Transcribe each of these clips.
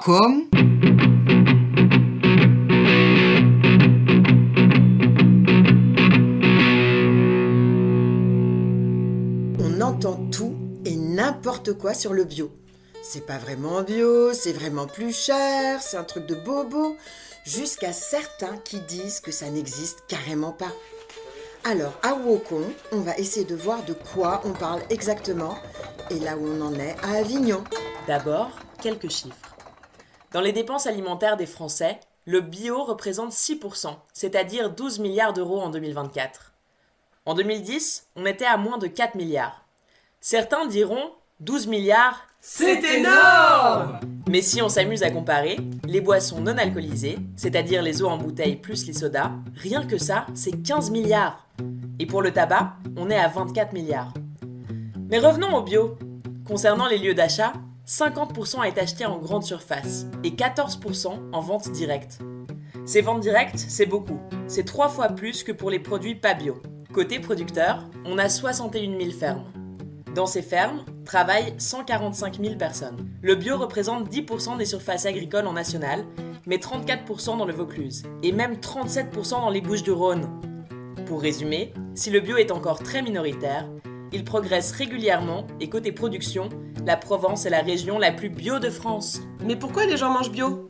comme... On entend tout et n'importe quoi sur le bio. C'est pas vraiment bio, c'est vraiment plus cher, c'est un truc de bobo, jusqu'à certains qui disent que ça n'existe carrément pas. Alors, à Waucon, on va essayer de voir de quoi on parle exactement et là où on en est à Avignon. D'abord, quelques chiffres. Dans les dépenses alimentaires des Français, le bio représente 6%, c'est-à-dire 12 milliards d'euros en 2024. En 2010, on était à moins de 4 milliards. Certains diront 12 milliards, c'est énorme! Mais si on s'amuse à comparer, les boissons non alcoolisées, c'est-à-dire les eaux en bouteille plus les sodas, rien que ça, c'est 15 milliards. Et pour le tabac, on est à 24 milliards. Mais revenons au bio. Concernant les lieux d'achat, 50% est acheté en grande surface et 14% en vente directe. Ces ventes directes, c'est beaucoup. C'est 3 fois plus que pour les produits pas bio. Côté producteur, on a 61 000 fermes. Dans ces fermes, travaillent 145 000 personnes. Le bio représente 10% des surfaces agricoles en national, mais 34% dans le Vaucluse, et même 37% dans les Bouches-du-Rhône. Pour résumer, si le bio est encore très minoritaire, il progresse régulièrement et côté production, la Provence est la région la plus bio de France. Mais pourquoi les gens mangent bio ?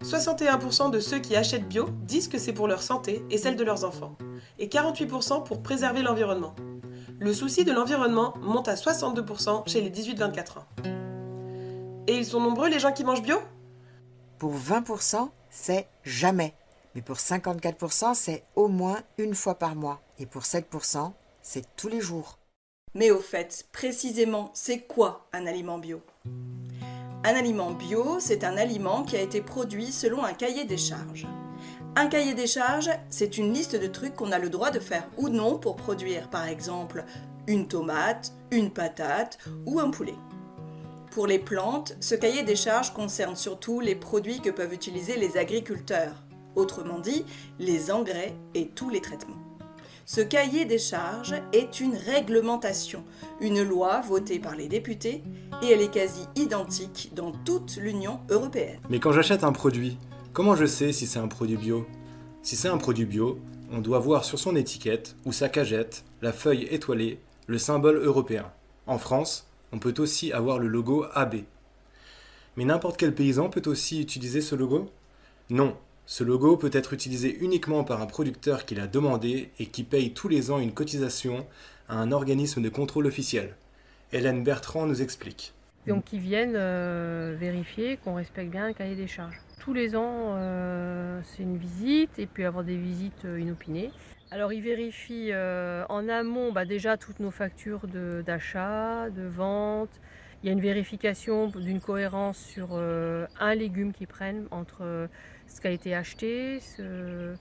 61% de ceux qui achètent bio disent que c'est pour leur santé et celle de leurs enfants, et 48% pour préserver l'environnement. Le souci de l'environnement monte à 62% chez les 18-24 ans. Et ils sont nombreux les gens qui mangent bio ? Pour 20%, c'est jamais. Mais pour 54%, c'est au moins une fois par mois. Et pour 7%, c'est tous les jours. Mais au fait, précisément, c'est quoi un aliment bio ? Un aliment bio, c'est un aliment qui a été produit selon un cahier des charges. Un cahier des charges, c'est une liste de trucs qu'on a le droit de faire ou non pour produire, par exemple, une tomate, une patate ou un poulet. Pour les plantes, ce cahier des charges concerne surtout les produits que peuvent utiliser les agriculteurs, autrement dit, les engrais et tous les traitements. Ce cahier des charges est une réglementation, une loi votée par les députés, et elle est quasi identique dans toute l'Union européenne. Mais quand j'achète un produit, comment je sais si c'est un produit bio ? Si c'est un produit bio, on doit voir sur son étiquette ou sa cagette la feuille étoilée, le symbole européen. En France, on peut aussi avoir le logo AB. Mais n'importe quel paysan peut aussi utiliser ce logo ? Non, ce logo peut être utilisé uniquement par un producteur qui l'a demandé et qui paye tous les ans une cotisation à un organisme de contrôle officiel. Hélène Bertrand nous explique. Donc ils viennent vérifier qu'on respecte bien le cahier des charges. Tous les ans, c'est une visite et puis avoir des visites inopinées. Alors ils vérifient en amont déjà toutes nos factures d'achat, de vente. Il y a une vérification d'une cohérence sur un légume qu'ils prennent entre ce qui a été acheté, ce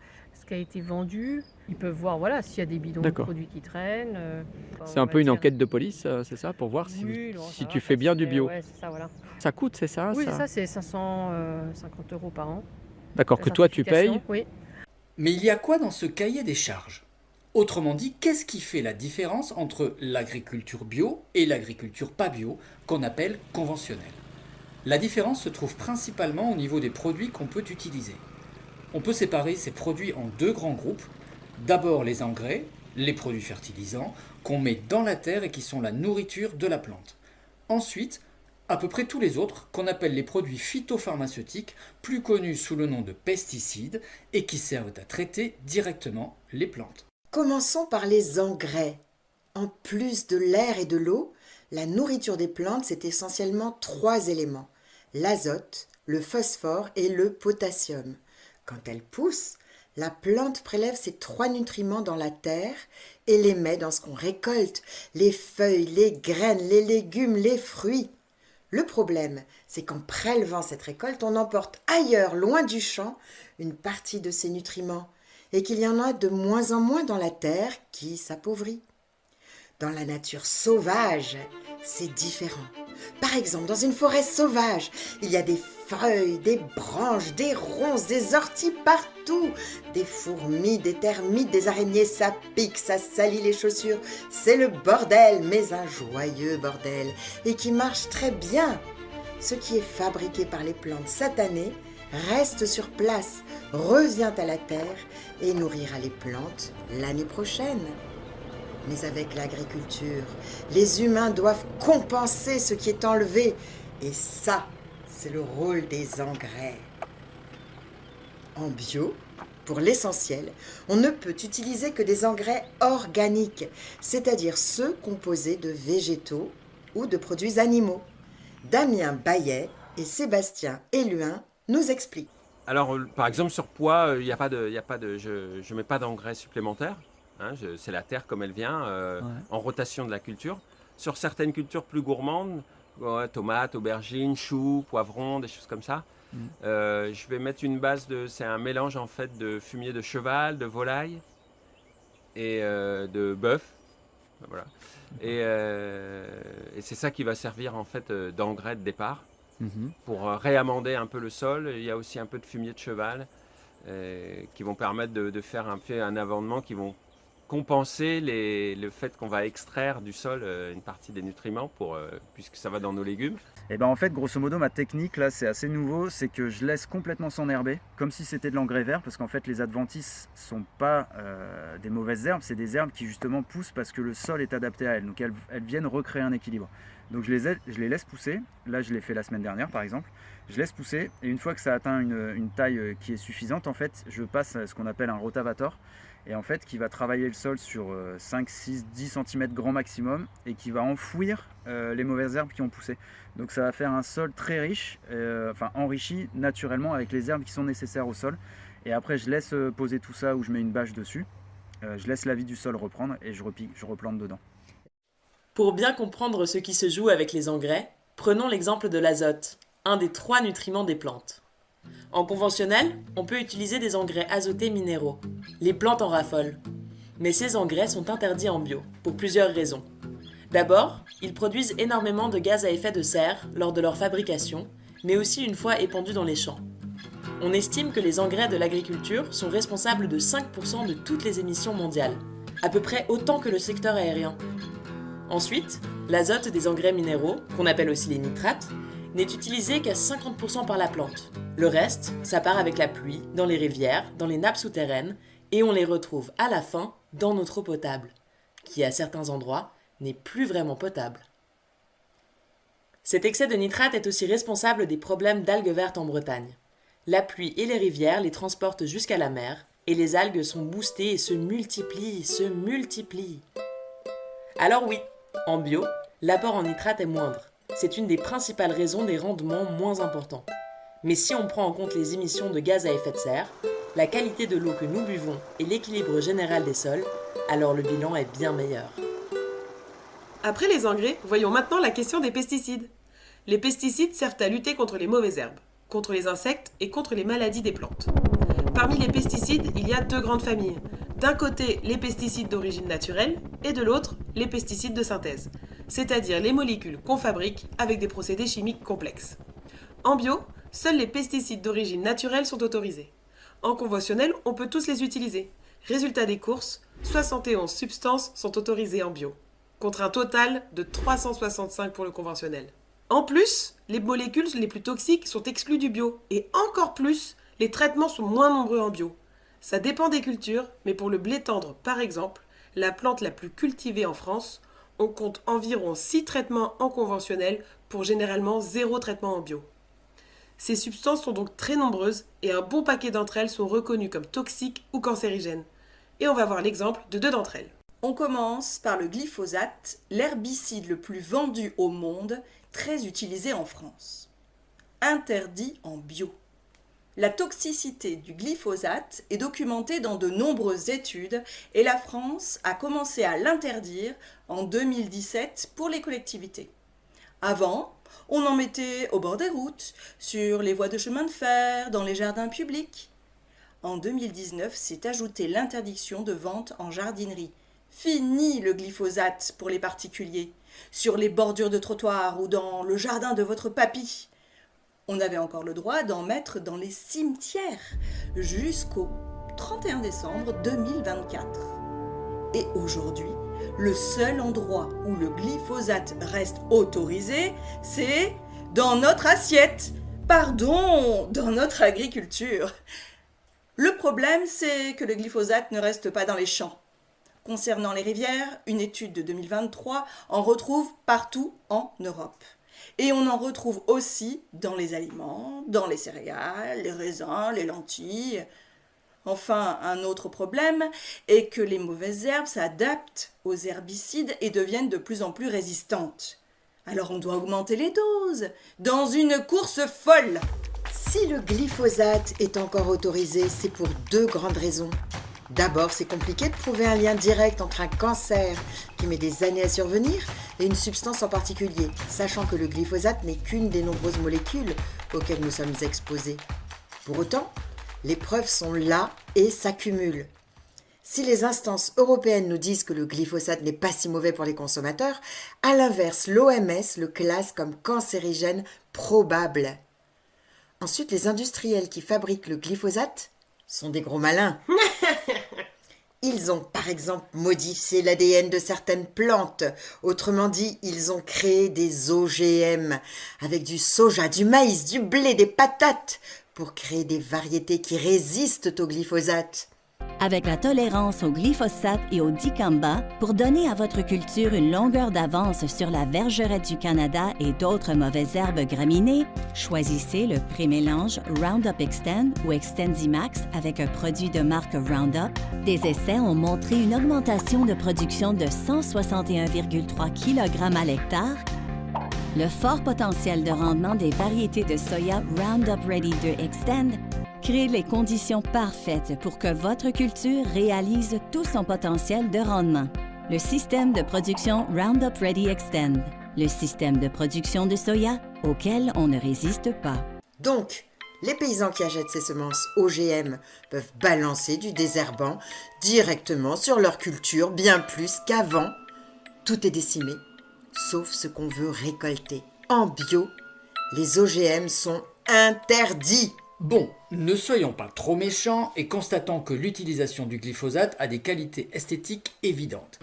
qui a été vendu. Ils peuvent voir s'il y a des bidons de produits qui traînent. C'est un peu une enquête de police, c'est ça, pour voir si tu fais bien du bio. Ouais, c'est ça, voilà. Ça coûte, c'est ça ? Oui, c'est ça, c'est 550 € par an. D'accord, que toi tu payes ? Oui. Mais il y a quoi dans ce cahier des charges ? Autrement dit, qu'est-ce qui fait la différence entre l'agriculture bio et l'agriculture pas bio, qu'on appelle conventionnelle ? La différence se trouve principalement au niveau des produits qu'on peut utiliser. On peut séparer ces produits en 2 grands groupes. D'abord les engrais, les produits fertilisants, qu'on met dans la terre et qui sont la nourriture de la plante. Ensuite, à peu près tous les autres, qu'on appelle les produits phytopharmaceutiques, plus connus sous le nom de pesticides, et qui servent à traiter directement les plantes. Commençons par les engrais. En plus de l'air et de l'eau, la nourriture des plantes, c'est essentiellement 3 éléments. L'azote, le phosphore et le potassium. Quand elle pousse, la plante prélève ces 3 nutriments dans la terre et les met dans ce qu'on récolte, les feuilles, les graines, les légumes, les fruits. Le problème, c'est qu'en prélevant cette récolte, on emporte ailleurs, loin du champ, une partie de ces nutriments et qu'il y en a de moins en moins dans la terre qui s'appauvrit. Dans la nature sauvage, c'est différent. Par exemple, dans une forêt sauvage, il y a des feuilles, des branches, des ronces, des orties partout, des fourmis, des termites, des araignées, ça pique, ça salit les chaussures. C'est le bordel, mais un joyeux bordel, et qui marche très bien. ce qui est fabriqué par les plantes cette année reste sur place, revient à la terre et nourrira les plantes l'année prochaine. Mais avec l'agriculture, les humains doivent compenser ce qui est enlevé. Et ça, c'est le rôle des engrais. En bio, pour l'essentiel, on ne peut utiliser que des engrais organiques, c'est-à-dire ceux composés de végétaux ou de produits animaux. Damien Baillet et Sébastien Éluin nous expliquent. Alors, par exemple, sur pois, je ne mets pas d'engrais supplémentaires. C'est la terre comme elle vient, en rotation de la culture. Sur certaines cultures plus gourmandes, tomates, aubergines, choux, poivrons, des choses comme ça, je vais mettre une base c'est un mélange en fait de fumier de cheval, de volaille et de bœuf. Voilà. Et c'est ça qui va servir en fait d'engrais de départ pour réamender un peu le sol. Il y a aussi un peu de fumier de cheval qui vont permettre de faire un amendement qui vont compenser le fait qu'on va extraire du sol une partie des nutriments puisque ça va dans nos légumes. Et ben en fait, grosso modo, ma technique là, c'est assez nouveau, c'est que je laisse complètement s'enherber, comme si c'était de l'engrais vert, parce qu'en fait, les adventices sont pas des mauvaises herbes, c'est des herbes qui justement poussent parce que le sol est adapté à elles, donc elles viennent recréer un équilibre. Donc je les laisse pousser, là je l'ai fait la semaine dernière par exemple, je laisse pousser, et une fois que ça atteint une taille qui est suffisante, en fait, je passe à ce qu'on appelle un rotavator, et en fait qui va travailler le sol sur 5, 6, 10 cm grand maximum et qui va enfouir les mauvaises herbes qui ont poussé. Donc ça va faire un sol très riche, enrichi naturellement avec les herbes qui sont nécessaires au sol. Et après je laisse poser tout ça, où je mets une bâche dessus, je laisse la vie du sol reprendre et je replante dedans. Pour bien comprendre ce qui se joue avec les engrais, prenons l'exemple de l'azote, un des 3 nutriments des plantes. En conventionnel, on peut utiliser des engrais azotés minéraux. Les plantes en raffolent. Mais ces engrais sont interdits en bio, pour plusieurs raisons. D'abord, ils produisent énormément de gaz à effet de serre lors de leur fabrication, mais aussi une fois épandus dans les champs. On estime que les engrais de l'agriculture sont responsables de 5% de toutes les émissions mondiales, à peu près autant que le secteur aérien. Ensuite, l'azote des engrais minéraux, qu'on appelle aussi les nitrates, n'est utilisé qu'à 50% par la plante. Le reste, ça part avec la pluie, dans les rivières, dans les nappes souterraines, et on les retrouve à la fin dans notre eau potable, qui à certains endroits n'est plus vraiment potable. Cet excès de nitrate est aussi responsable des problèmes d'algues vertes en Bretagne. La pluie et les rivières les transportent jusqu'à la mer, et les algues sont boostées et se multiplient. Alors oui, en bio, l'apport en nitrate est moindre. C'est une des principales raisons des rendements moins importants. Mais si on prend en compte les émissions de gaz à effet de serre, la qualité de l'eau que nous buvons et l'équilibre général des sols, alors le bilan est bien meilleur. Après les engrais, voyons maintenant la question des pesticides. Les pesticides servent à lutter contre les mauvaises herbes, contre les insectes et contre les maladies des plantes. Parmi les pesticides, il y a 2 grandes familles. D'un côté, les pesticides d'origine naturelle et de l'autre, les pesticides de synthèse, c'est-à-dire les molécules qu'on fabrique avec des procédés chimiques complexes. En bio, seuls les pesticides d'origine naturelle sont autorisés. En conventionnel, on peut tous les utiliser. Résultat des courses, 71 substances sont autorisées en bio, contre un total de 365 pour le conventionnel. En plus, les molécules les plus toxiques sont exclues du bio, et encore plus, les traitements sont moins nombreux en bio. Ça dépend des cultures, mais pour le blé tendre par exemple, la plante la plus cultivée en France, on compte environ 6 traitements en conventionnel pour généralement 0 traitement en bio. Ces substances sont donc très nombreuses et un bon paquet d'entre elles sont reconnues comme toxiques ou cancérigènes. Et on va voir l'exemple de 2 d'entre elles. On commence par le glyphosate, l'herbicide le plus vendu au monde, très utilisé en France. Interdit en bio. La toxicité du glyphosate est documentée dans de nombreuses études et la France a commencé à l'interdire en 2017 pour les collectivités. Avant, on en mettait au bord des routes, sur les voies de chemin de fer, dans les jardins publics. En 2019, s'est ajoutée l'interdiction de vente en jardinerie. Fini le glyphosate pour les particuliers, sur les bordures de trottoirs ou dans le jardin de votre papy. On avait encore le droit d'en mettre dans les cimetières jusqu'au 31 décembre 2024. Et aujourd'hui, le seul endroit où le glyphosate reste autorisé, c'est dans notre assiette. Pardon, dans notre agriculture. Le problème, c'est que le glyphosate ne reste pas dans les champs. Concernant les rivières, une étude de 2023 en retrouve partout en Europe. Et on en retrouve aussi dans les aliments, dans les céréales, les raisins, les lentilles. Enfin, un autre problème est que les mauvaises herbes s'adaptent aux herbicides et deviennent de plus en plus résistantes. Alors on doit augmenter les doses, dans une course folle. Si le glyphosate est encore autorisé, c'est pour 2 grandes raisons. D'abord, c'est compliqué de prouver un lien direct entre un cancer qui met des années à survenir et une substance en particulier, sachant que le glyphosate n'est qu'une des nombreuses molécules auxquelles nous sommes exposés. Pour autant, les preuves sont là et s'accumulent. Si les instances européennes nous disent que le glyphosate n'est pas si mauvais pour les consommateurs, à l'inverse, l'OMS le classe comme cancérigène probable. Ensuite, les industriels qui fabriquent le glyphosate sont des gros malins. Ils ont par exemple modifié l'ADN de certaines plantes. Autrement dit, ils ont créé des OGM avec du soja, du maïs, du blé, des patates pour créer des variétés qui résistent au glyphosate. Avec la tolérance au glyphosate et au dicamba, pour donner à votre culture une longueur d'avance sur la vergerette du Canada et d'autres mauvaises herbes graminées, choisissez le prémélange Roundup Extend ou Extendimax avec un produit de marque Roundup. Des essais ont montré une augmentation de production de 161,3 kg à l'hectare. Le fort potentiel de rendement des variétés de soya Roundup Ready 2 Extend crée les conditions parfaites pour que votre culture réalise tout son potentiel de rendement. Le système de production Roundup Ready Extend, le système de production de soya auquel on ne résiste pas. Donc, les paysans qui achètent ces semences OGM peuvent balancer du désherbant directement sur leur culture bien plus qu'avant. Tout est décimé, sauf ce qu'on veut récolter. En bio, les OGM sont interdits. Bon, ne soyons pas trop méchants et constatons que l'utilisation du glyphosate a des qualités esthétiques évidentes.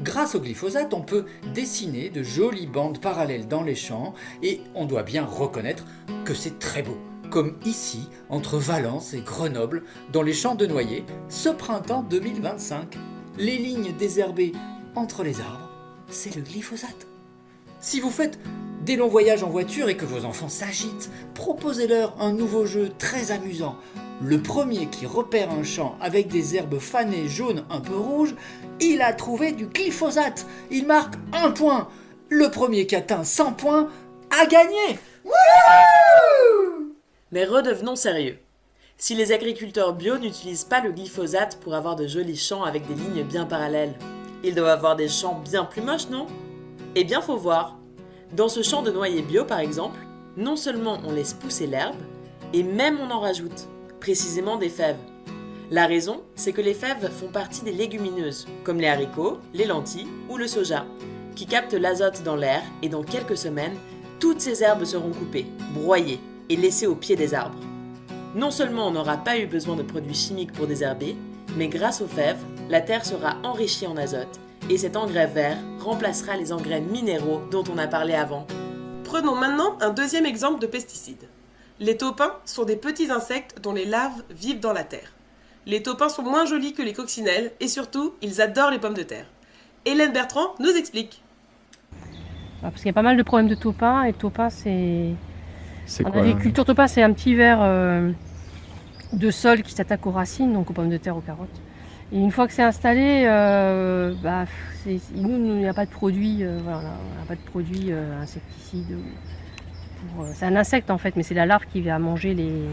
Grâce au glyphosate, on peut dessiner de jolies bandes parallèles dans les champs et on doit bien reconnaître que c'est très beau. Comme ici, entre Valence et Grenoble, dans les champs de noyer, ce printemps 2025. Les lignes désherbées entre les arbres, c'est le glyphosate. Si vous faites des longs voyages en voiture et que vos enfants s'agitent, proposez-leur un nouveau jeu très amusant. Le premier qui repère un champ avec des herbes fanées jaunes un peu rouges, il a trouvé du glyphosate. Il marque 1 point. Le premier qui atteint 100 points a gagné. Wouhou! Mais redevenons sérieux. Si les agriculteurs bio n'utilisent pas le glyphosate pour avoir de jolis champs avec des lignes bien parallèles, ils doivent avoir des champs bien plus moches, non? Eh bien, faut voir. Dans ce champ de noyer bio, par exemple, non seulement on laisse pousser l'herbe, et même on en rajoute, précisément des fèves. La raison, c'est que les fèves font partie des légumineuses, comme les haricots, les lentilles ou le soja, qui captent l'azote dans l'air et dans quelques semaines, toutes ces herbes seront coupées, broyées et laissées au pied des arbres. Non seulement on n'aura pas eu besoin de produits chimiques pour désherber, mais grâce aux fèves, la terre sera enrichie en azote et cet engrais vert remplacera les engrais minéraux dont on a parlé avant. Prenons maintenant un deuxième exemple de pesticides. Les taupins sont des petits insectes dont les larves vivent dans la terre. Les taupins sont moins jolis que les coccinelles et surtout, ils adorent les pommes de terre. Hélène Bertrand nous explique. Parce qu'il y a pas mal de problèmes de taupins, et taupin c'est... C'est en quoi agriculture, taupin c'est un petit ver de sol qui s'attaque aux racines, donc aux pommes de terre, aux carottes. Et une fois que c'est installé, nous, il n'y a pas de produit, on n'a pas de produit insecticide. C'est un insecte en fait, mais c'est la larve qui va manger les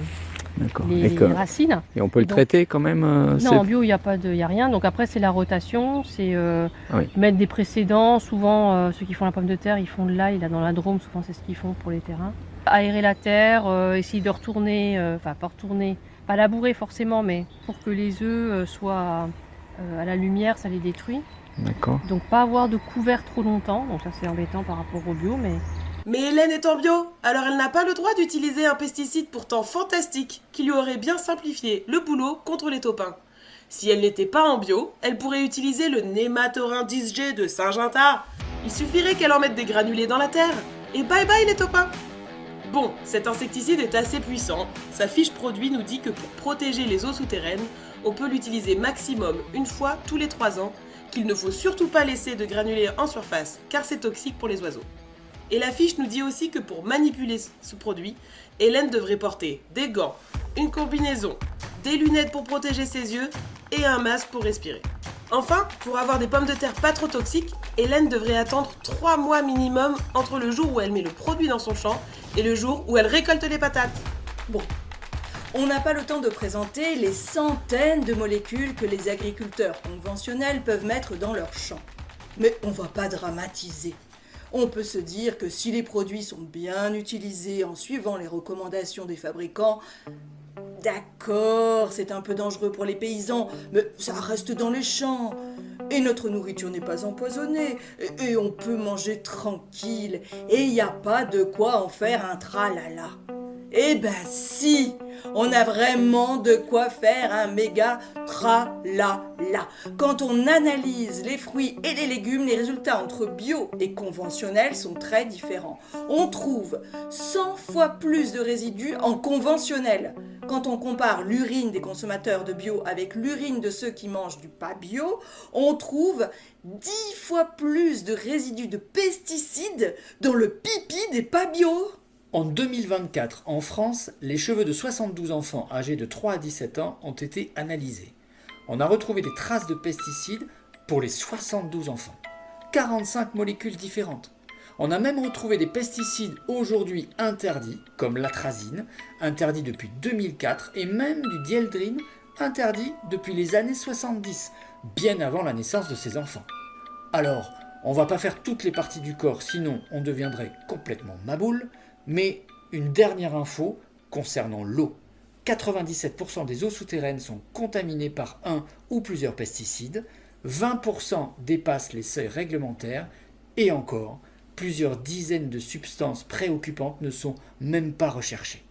racines. Et on peut le traiter quand même Non, en bio, il n'y a rien. Donc après, c'est la rotation, c'est mettre des précédents. Souvent, ceux qui font la pomme de terre, ils font de l'ail. Là, dans la Drôme, souvent, c'est ce qu'ils font pour les terrains. Aérer la terre, essayer de retourner, pas labourer forcément, mais pour que les œufs soient à la lumière, ça les détruit. D'accord. Donc pas avoir de couvert trop longtemps, donc ça c'est embêtant par rapport au bio, mais... Mais Hélène est en bio, alors elle n'a pas le droit d'utiliser un pesticide pourtant fantastique qui lui aurait bien simplifié le boulot contre les taupins. Si elle n'était pas en bio, elle pourrait utiliser le Nématorin 10G de Syngenta. Il suffirait qu'elle en mette des granulés dans la terre, et bye bye les taupins. Bon, cet insecticide est assez puissant. Sa fiche produit nous dit que pour protéger les eaux souterraines, on peut l'utiliser maximum une fois tous les 3 ans, qu'il ne faut surtout pas laisser de granulés en surface car c'est toxique pour les oiseaux. Et la fiche nous dit aussi que pour manipuler ce produit, Hélène devrait porter des gants, une combinaison, des lunettes pour protéger ses yeux et un masque pour respirer. Enfin, pour avoir des pommes de terre pas trop toxiques, Hélène devrait attendre 3 mois minimum entre le jour où elle met le produit dans son champ et le jour où elle récolte les patates. Bon, on n'a pas le temps de présenter les centaines de molécules que les agriculteurs conventionnels peuvent mettre dans leurs champs. Mais on va pas dramatiser. On peut se dire que si les produits sont bien utilisés en suivant les recommandations des fabricants, d'accord, c'est un peu dangereux pour les paysans, mais ça reste dans les champs. Et notre nourriture n'est pas empoisonnée, et on peut manger tranquille, et il n'y a pas de quoi en faire un tralala. Eh ben si, on a vraiment de quoi faire un méga tralala. Quand on analyse les fruits et les légumes, les résultats entre bio et conventionnel sont très différents. On trouve 100 fois plus de résidus en conventionnel. Quand on compare l'urine des consommateurs de bio avec l'urine de ceux qui mangent du pas bio, on trouve 10 fois plus de résidus de pesticides dans le pipi des pas bio. En 2024, en France, les cheveux de 72 enfants âgés de 3 à 17 ans ont été analysés. On a retrouvé des traces de pesticides pour les 72 enfants. 45 molécules différentes. On a même retrouvé des pesticides aujourd'hui interdits, comme l'atrazine, interdit depuis 2004, et même du dieldrine, interdit depuis les années 70, bien avant la naissance de ces enfants. Alors, on va pas faire toutes les parties du corps, sinon on deviendrait complètement maboule. Mais une dernière info concernant l'eau. 97% des eaux souterraines sont contaminées par un ou plusieurs pesticides, 20% dépassent les seuils réglementaires et encore, plusieurs dizaines de substances préoccupantes ne sont même pas recherchées.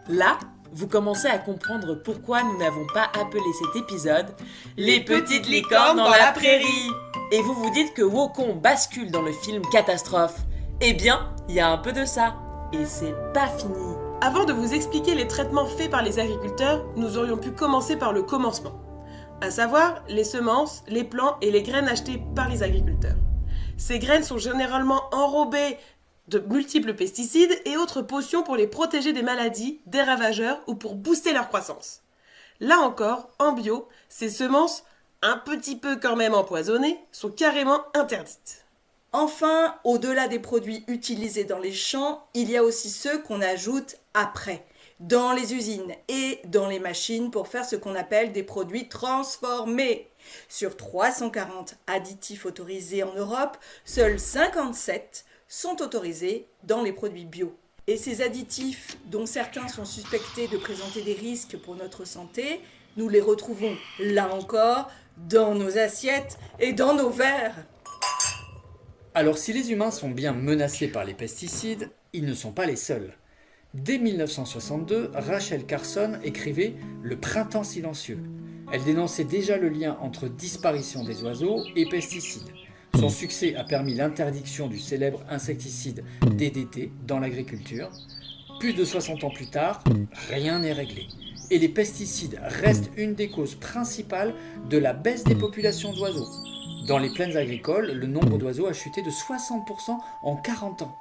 Là, vous commencez à comprendre pourquoi nous n'avons pas appelé cet épisode « Les petites licornes dans la prairie ». Et vous vous dites que Waucon bascule dans le film Catastrophe. Eh bien, il y a un peu de ça. Et c'est pas fini. Avant de vous expliquer les traitements faits par les agriculteurs, nous aurions pu commencer par le commencement. À savoir, les semences, les plants et les graines achetées par les agriculteurs. Ces graines sont généralement enrobées de multiples pesticides et autres potions pour les protéger des maladies, des ravageurs ou pour booster leur croissance. Là encore, en bio, ces semences, un petit peu quand même empoisonnées, sont carrément interdites. Enfin, au-delà des produits utilisés dans les champs, il y a aussi ceux qu'on ajoute après, dans les usines et dans les machines pour faire ce qu'on appelle des produits transformés. Sur 340 additifs autorisés en Europe, seuls 57 sont autorisés dans les produits bio. Et ces additifs, dont certains sont suspectés de présenter des risques pour notre santé, nous les retrouvons, là encore, dans nos assiettes et dans nos verres. Alors si les humains sont bien menacés par les pesticides, ils ne sont pas les seuls. Dès 1962, Rachel Carson écrivait « Le printemps silencieux ». Elle dénonçait déjà le lien entre disparition des oiseaux et pesticides. Son succès a permis l'interdiction du célèbre insecticide DDT dans l'agriculture. Plus de 60 ans plus tard, rien n'est réglé. Et les pesticides restent une des causes principales de la baisse des populations d'oiseaux. Dans les plaines agricoles, le nombre d'oiseaux a chuté de 60% en 40 ans.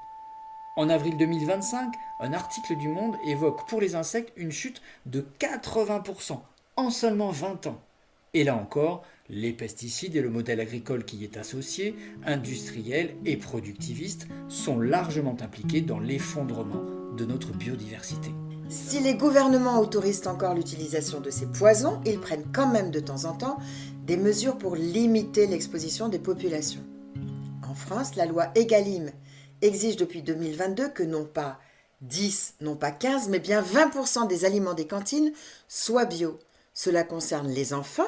En avril 2025, un article du Monde évoque pour les insectes une chute de 80% en seulement 20 ans. Et là encore, les pesticides et le modèle agricole qui y est associé, industriel et productiviste, sont largement impliqués dans l'effondrement de notre biodiversité. Si les gouvernements autorisent encore l'utilisation de ces poisons, ils prennent quand même de temps en temps des mesures pour limiter l'exposition des populations. En France, la loi Egalim exige depuis 2022 que non pas 10, non pas 15, mais bien 20% des aliments des cantines soient bio. Cela concerne les enfants,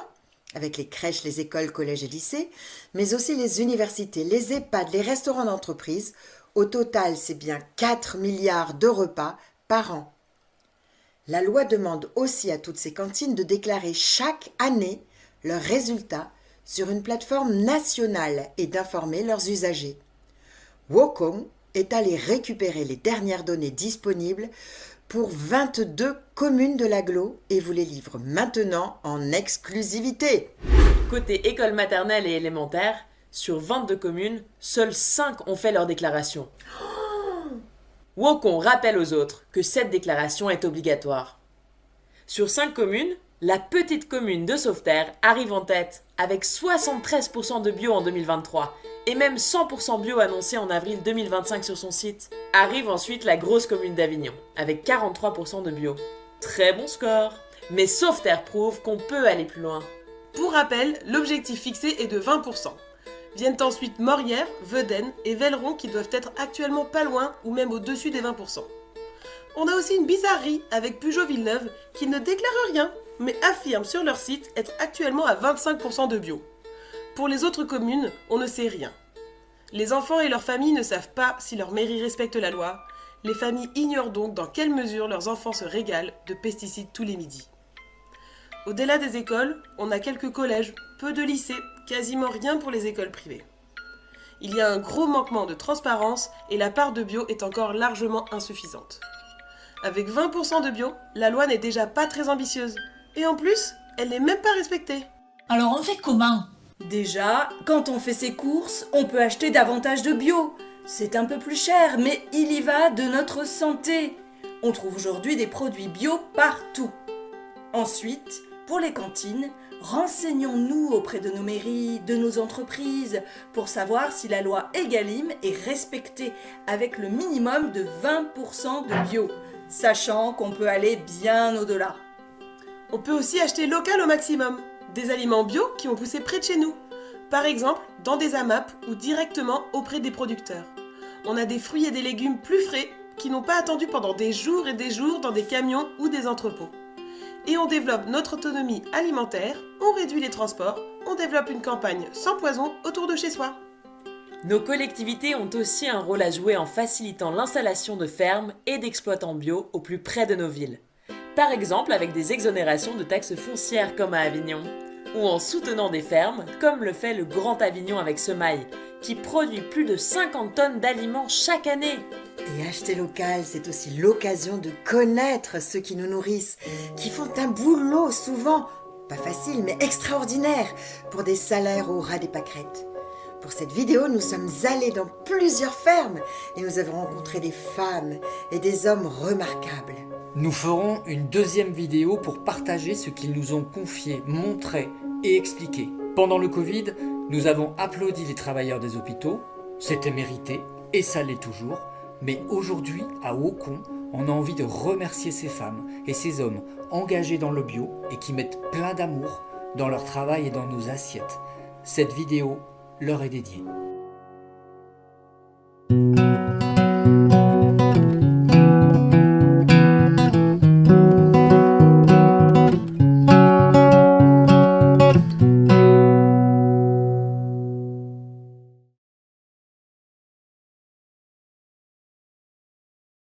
avec les crèches, les écoles, collèges et lycées, mais aussi les universités, les EHPAD, les restaurants d'entreprise. Au total, c'est bien 4 milliards de repas par an. La loi demande aussi à toutes ces cantines de déclarer chaque année leurs résultats sur une plateforme nationale et d'informer leurs usagers. Waucon est allé récupérer les dernières données disponibles pour 22 communes de l'agglo et vous les livre maintenant en exclusivité. Côté école maternelle et élémentaire, sur 22 communes, seules 5 ont fait leur déclaration. Wokon rappelle aux autres que cette déclaration est obligatoire. Sur 5 communes, la petite commune de Sauveterre arrive en tête avec 73% de bio en 2023 et même 100% bio annoncé en avril 2025 sur son site. Arrive ensuite la grosse commune d'Avignon avec 43% de bio. Très bon score. Mais Sauveterre prouve qu'on peut aller plus loin. Pour rappel, l'objectif fixé est de 20%. Viennent ensuite Morières, Veden et Velleron qui doivent être actuellement pas loin ou même au-dessus des 20%. On a aussi une bizarrerie avec Pujol-Villeneuve qui ne déclare rien mais affirme sur leur site être actuellement à 25% de bio. Pour les autres communes, on ne sait rien. Les enfants et leurs familles ne savent pas si leur mairie respecte la loi. Les familles ignorent donc dans quelle mesure leurs enfants se régalent de pesticides tous les midis. Au-delà des écoles, on a quelques collèges, peu de lycées, quasiment rien pour les écoles privées. Il y a un gros manquement de transparence et la part de bio est encore largement insuffisante. Avec 20% de bio, la loi n'est déjà pas très ambitieuse. Et en plus, elle n'est même pas respectée. Alors on fait comment ? Déjà, quand on fait ses courses, on peut acheter davantage de bio. C'est un peu plus cher, mais il y va de notre santé. On trouve aujourd'hui des produits bio partout. Ensuite, pour les cantines, renseignons-nous auprès de nos mairies, de nos entreprises, pour savoir si la loi Egalim est respectée avec le minimum de 20% de bio, sachant qu'on peut aller bien au-delà. On peut aussi acheter local au maximum, des aliments bio qui ont poussé près de chez nous, par exemple dans des AMAP ou directement auprès des producteurs. On a des fruits et des légumes plus frais qui n'ont pas attendu pendant des jours et des jours dans des camions ou des entrepôts. Et on développe notre autonomie alimentaire, on réduit les transports, on développe une campagne sans poison autour de chez soi. Nos collectivités ont aussi un rôle à jouer en facilitant l'installation de fermes et d'exploitants bio au plus près de nos villes. Par exemple avec des exonérations de taxes foncières comme à Avignon, ou en soutenant des fermes comme le fait le Grand Avignon avec Semaille, qui produit plus de 50 tonnes d'aliments chaque année. Et acheter local, c'est aussi l'occasion de connaître ceux qui nous nourrissent, qui font un boulot souvent, pas facile mais extraordinaire, pour des salaires au ras des pâquerettes. Pour cette vidéo, nous sommes allés dans plusieurs fermes et nous avons rencontré des femmes et des hommes remarquables. Nous ferons une deuxième vidéo pour partager ce qu'ils nous ont confié, montré et expliqué. Pendant le Covid, nous avons applaudi les travailleurs des hôpitaux, c'était mérité et ça l'est toujours. Mais aujourd'hui, à Wokon, on a envie de remercier ces femmes et ces hommes engagés dans le bio et qui mettent plein d'amour dans leur travail et dans nos assiettes. Cette vidéo leur est dédiée.